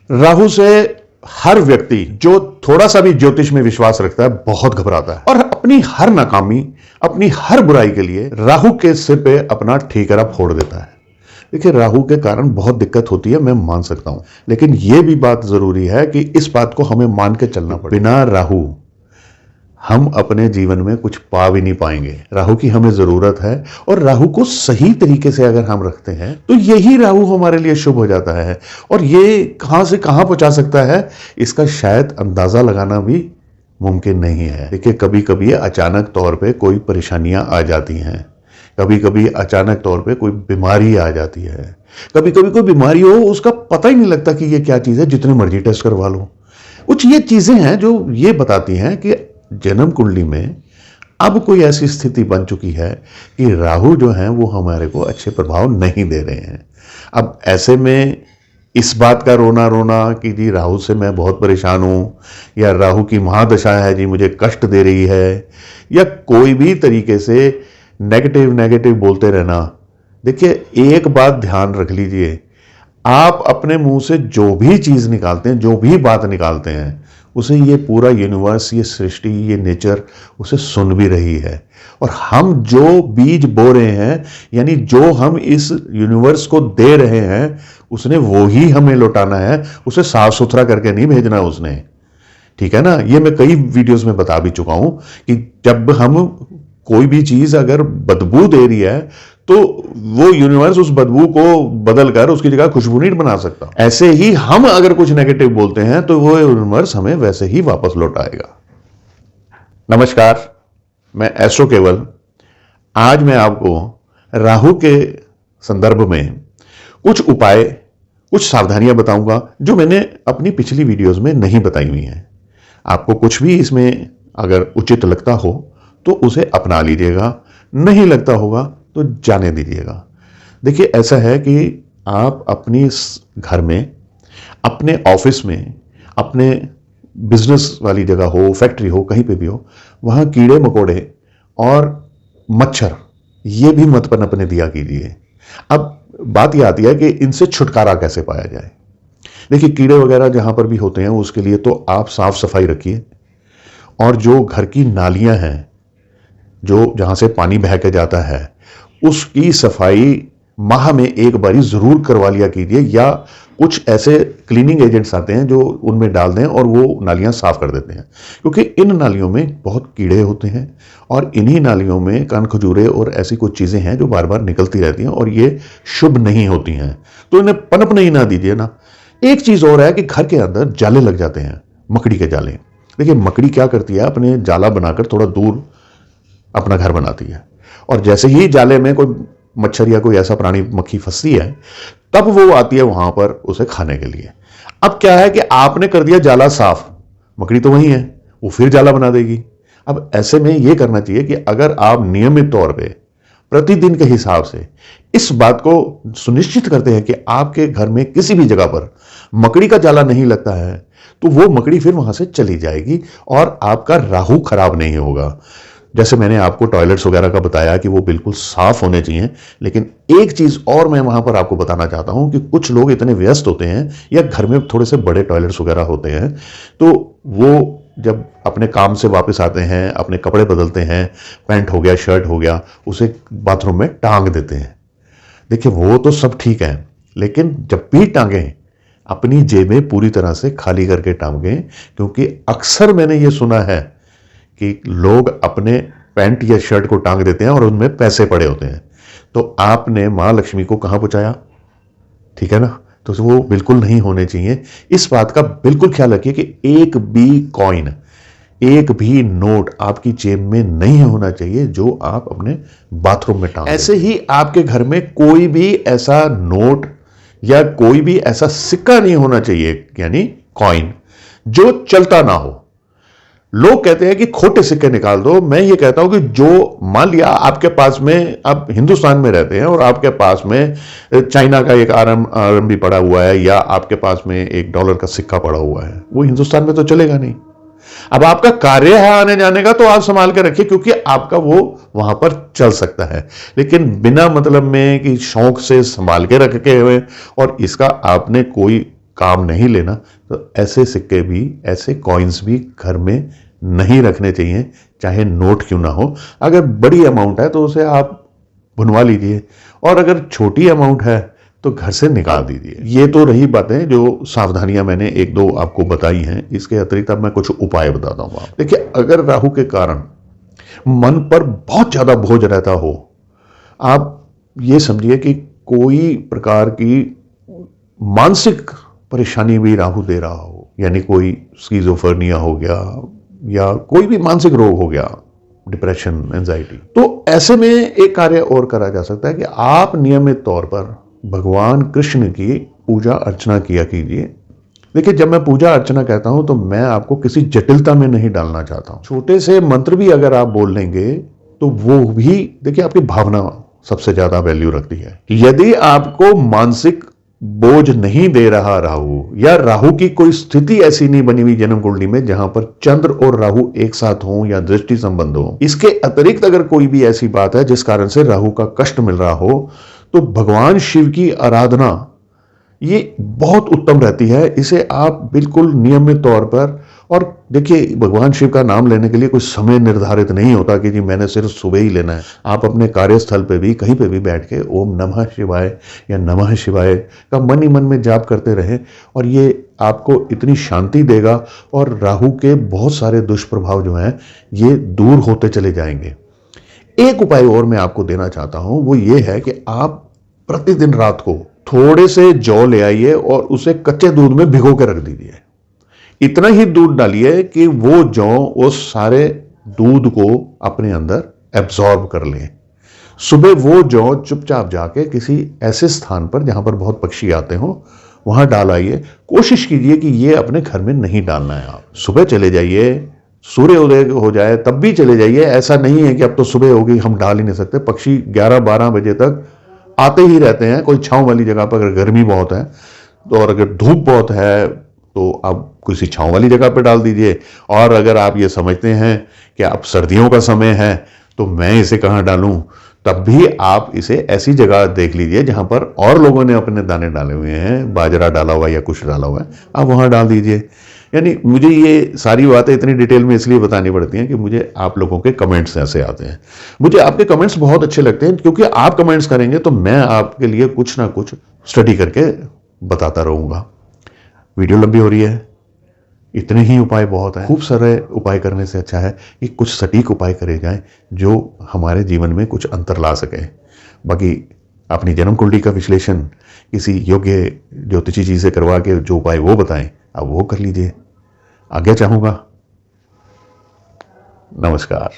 राहु से हर व्यक्ति जो थोड़ा सा भी ज्योतिष में विश्वास रखता है बहुत घबराता है और अपनी हर नाकामी, अपनी हर बुराई के लिए राहु के सिर पे अपना ठीकरा फोड़ देता है। देखिए, राहु के कारण बहुत दिक्कत होती है, मैं मान सकता हूं, लेकिन यह भी बात जरूरी है कि इस बात को हमें मान के चलना पड़े। बिना राहु हम अपने जीवन में कुछ पा भी नहीं पाएंगे। राहु की हमें जरूरत है और राहु को सही तरीके से अगर हम रखते हैं तो यही राहु हमारे लिए शुभ हो जाता है। और ये कहां से कहां पहुंचा सकता है, इसका शायद अंदाजा लगाना भी मुमकिन नहीं है। देखिए, कभी कभी अचानक तौर पे कोई परेशानियां आ जाती हैं, कभी कभी अचानक तौर पे कोई बीमारी आ जाती है, कभी कभी कोई बीमारी हो उसका पता ही नहीं लगता कि ये क्या चीज है, जितने मर्जी टेस्ट करवा लो। कुछ ये चीजें हैं जो ये बताती हैं कि जन्म कुंडली में अब कोई ऐसी स्थिति बन चुकी है कि राहु जो है वो हमारे को अच्छे प्रभाव नहीं दे रहे हैं। अब ऐसे में इस बात का रोना रोना कि जी राहु से मैं बहुत परेशान हूं, या राहु की महादशा है जी मुझे कष्ट दे रही है, या कोई भी तरीके से नेगेटिव नेगेटिव बोलते रहना। देखिए, एक बात ध्यान रख लीजिए, आप अपने मुंह से जो भी चीज निकालते हैं, जो भी बात निकालते हैं, उसे ये पूरा यूनिवर्स, ये सृष्टि, ये नेचर उसे सुन भी रही है। और हम जो बीज बो रहे हैं, यानी जो हम इस यूनिवर्स को दे रहे हैं, उसने वो ही हमें लौटाना है। उसे साफ सुथरा करके नहीं भेजना उसने, ठीक है ना। ये मैं कई वीडियोस में बता भी चुका हूं कि जब हम कोई भी चीज अगर बदबू दे रही है तो वो यूनिवर्स उस बदबू को बदल कर उसकी जगह खुशबू नहीं बना सकता। ऐसे ही हम अगर कुछ नेगेटिव बोलते हैं तो वो यूनिवर्स हमें वैसे ही वापस लौटाएगा। नमस्कार, मैं एस्ट्रो केवल। आज मैं आपको राहु के संदर्भ में कुछ उपाय, कुछ सावधानियां बताऊंगा जो मैंने अपनी पिछली वीडियोस में नहीं बताई हुई हैं। आपको कुछ भी इसमें अगर उचित लगता हो तो उसे अपना लीजिएगा, नहीं लगता होगा तो जाने दीजिएगा। देखिए, ऐसा है कि आप अपनी घर में, अपने ऑफिस में, अपने बिजनेस वाली जगह हो, फैक्ट्री हो, कहीं पे भी हो, वहां कीड़े मकोड़े और मच्छर ये भी मत पनपने दिया कीजिए। अब बात यह आती है कि इनसे छुटकारा कैसे पाया जाए। देखिए, कीड़े वगैरह जहां पर भी होते हैं उसके लिए तो आप साफ सफाई रखिए, और जो घर की नालियां हैं, जो जहां से पानी बह के जाता है, उसकी सफाई माह में एक बारी जरूर करवा लिया कीजिए, या कुछ ऐसे क्लीनिंग एजेंट्स आते हैं जो उनमें डाल दें और वो नालियां साफ कर देते हैं। क्योंकि इन नालियों में बहुत कीड़े होते हैं और इन्हीं नालियों में कान खजूरे और ऐसी कुछ चीजें हैं जो बार बार निकलती रहती हैं और ये शुभ नहीं होती हैं, तो इन्हें पनपने ही ना दीजिए ना। एक चीज और है कि घर के अंदर जाले लग जाते हैं, मकड़ी के जाले। देखिए, मकड़ी क्या करती है, अपने जाला बनाकर थोड़ा दूर अपना घर बनाती है, और जैसे ही जाले में कोई मच्छर या कोई ऐसा प्राणी, मक्खी फंसती है, तब वो आती है वहां पर उसे खाने के लिए। अब क्या है कि आपने कर दिया जाला साफ, मकड़ी तो वही है, वो फिर जाला बना देगी। अब ऐसे में यह करना चाहिए कि अगर आप नियमित तौर पे प्रतिदिन के हिसाब से इस बात को सुनिश्चित करते हैं कि आपके घर में किसी भी जगह पर मकड़ी का जाला नहीं लगता है, तो वो मकड़ी फिर वहां से चली जाएगी और आपका राहु खराब नहीं होगा। जैसे मैंने आपको टॉयलेट्स वगैरह का बताया कि वो बिल्कुल साफ होने चाहिए, लेकिन एक चीज और मैं वहां पर आपको बताना चाहता हूं कि कुछ लोग इतने व्यस्त होते हैं या घर में थोड़े से बड़े टॉयलेट्स वगैरह होते हैं, तो वो जब अपने काम से वापस आते हैं, अपने कपड़े बदलते हैं, पैंट हो गया, शर्ट हो गया, उसे बाथरूम में टांग देते हैं। देखिए, वो तो सब ठीक है, लेकिन जब भी टांगें अपनी जेबें पूरी तरह से खाली करके टांगें, क्योंकि अक्सर मैंने ये सुना है कि लोग अपने पैंट या शर्ट को टांग देते हैं और उनमें पैसे पड़े होते हैं। तो आपने मां लक्ष्मी को कहां पहुंचाया, ठीक है ना। तो वो बिल्कुल नहीं होने चाहिए। इस बात का बिल्कुल ख्याल रखिए कि एक भी कॉइन, एक भी नोट आपकी जेब में नहीं होना चाहिए जो आप अपने बाथरूम में टांग। ऐसे ही आपके घर में कोई भी ऐसा नोट या कोई भी ऐसा सिक्का नहीं होना चाहिए, यानी कॉइन, जो चलता ना हो। लोग कहते हैं कि खोटे सिक्के निकाल दो, मैं ये कहता हूं कि जो, मान लिया आपके पास में, आप हिंदुस्तान में रहते हैं और आपके पास में चाइना का एक RMB पड़ा हुआ है, या आपके पास में $1 का सिक्का पड़ा हुआ है, वो हिंदुस्तान में तो चलेगा नहीं। अब आपका कार्य है आने जाने का, तो आप संभाल के रखिए, क्योंकि आपका वो वहां पर चल सकता है। लेकिन बिना मतलब में कि शौक से संभाल के रखे हुए और इसका आपने कोई काम नहीं लेना तो ऐसे सिक्के भी, ऐसे कॉइन्स भी घर में नहीं रखने चाहिए, चाहे नोट क्यों ना हो। अगर बड़ी अमाउंट है तो उसे आप भुनवा लीजिए, और अगर छोटी अमाउंट है तो घर से निकाल दीजिए। ये तो रही बातें जो सावधानियां मैंने एक दो आपको बताई हैं। इसके अतिरिक्त अब मैं कुछ उपाय बताता हूं। आप देखिए, अगर राहु के कारण मन पर बहुत ज्यादा बोझ रहता हो, आप ये समझिए कि कोई प्रकार की मानसिक परेशानी भी राहु दे रहा हो, यानी कोई स्किज़ोफ्रेनिया हो गया या कोई भी मानसिक रोग हो गया, डिप्रेशन, एंजाइटी, तो ऐसे में एक कार्य और करा जा सकता है कि आप नियमित तौर पर भगवान कृष्ण की पूजा अर्चना किया कीजिए। देखिए, जब मैं पूजा अर्चना कहता हूं तो मैं आपको किसी जटिलता में नहीं डालना चाहता हूं। छोटे से मंत्र भी अगर आप बोल लेंगे तो वो भी, देखिए, आपकी भावना सबसे ज्यादा वैल्यू रखती है। यदि आपको मानसिक बोझ नहीं दे रहा राहु, या राहु की कोई स्थिति ऐसी नहीं बनी हुई जन्म कुंडली में जहां पर चंद्र और राहु एक साथ हों या दृष्टि संबंध हो, इसके अतिरिक्त अगर कोई भी ऐसी बात है जिस कारण से राहु का कष्ट मिल रहा हो, तो भगवान शिव की आराधना ये बहुत उत्तम रहती है। इसे आप बिल्कुल नियमित तौर पर, और देखिए, भगवान शिव का नाम लेने के लिए कोई समय निर्धारित नहीं होता कि जी मैंने सिर्फ सुबह ही लेना है। आप अपने कार्यस्थल पे भी, कहीं पे भी बैठ के ओम नमः शिवाय या नमः शिवाय का मन ही मन में जाप करते रहें, और ये आपको इतनी शांति देगा और राहु के बहुत सारे दुष्प्रभाव जो हैं ये दूर होते चले जाएंगे। एक उपाय और मैं आपको देना चाहता हूं, वो ये है कि आप प्रतिदिन रात को थोड़े से जौ ले आइए और उसे कच्चे दूध में भिगो के रख दीजिए। इतना ही दूध डालिए कि वो जौ उस सारे दूध को अपने अंदर एब्जॉर्ब कर ले। सुबह वो जौ चुपचाप जाके किसी ऐसे स्थान पर जहां पर बहुत पक्षी आते हो वहां डाल आइए। कोशिश कीजिए कि ये अपने घर में नहीं डालना है। आप सुबह चले जाइए, सूर्य उदय हो जाए तब भी चले जाइए। ऐसा नहीं है कि अब तो सुबह होगी हम डाल ही नहीं सकते। पक्षी 11-12 बजे तक आते ही रहते हैं। कोई छांव वाली जगह पर, अगर गर्मी बहुत है तो, और अगर धूप बहुत है तो आप किसी छांव वाली जगह पर डाल दीजिए। और अगर आप ये समझते हैं कि अब सर्दियों का समय है तो मैं इसे कहाँ डालूं, तब भी आप इसे ऐसी जगह देख लीजिए जहां पर और लोगों ने अपने दाने डाले हुए हैं, बाजरा डाला हुआ है या कुछ डाला हुआ है, आप वहां डाल दीजिए। यानी मुझे ये सारी बातें इतनी डिटेल में इसलिए बतानी पड़ती हैं कि मुझे आप लोगों के कमेंट्स ऐसे आते हैं। मुझे आपके कमेंट्स बहुत अच्छे लगते हैं, क्योंकि आप कमेंट्स करेंगे तो मैं आपके लिए कुछ ना कुछ स्टडी करके बताता रहूंगा। वीडियो लंबी हो रही है, इतने ही उपाय बहुत हैं। खूब सारे उपाय करने से अच्छा है कि कुछ सटीक उपाय करे जाएं जो हमारे जीवन में कुछ अंतर ला सके। बाकी अपनी जन्म कुंडली का विश्लेषण किसी योग्य ज्योतिषी जी से करवा के जो उपाय वो बताएं आप वो कर लीजिए। आज्ञा चाहूंगा। नमस्कार।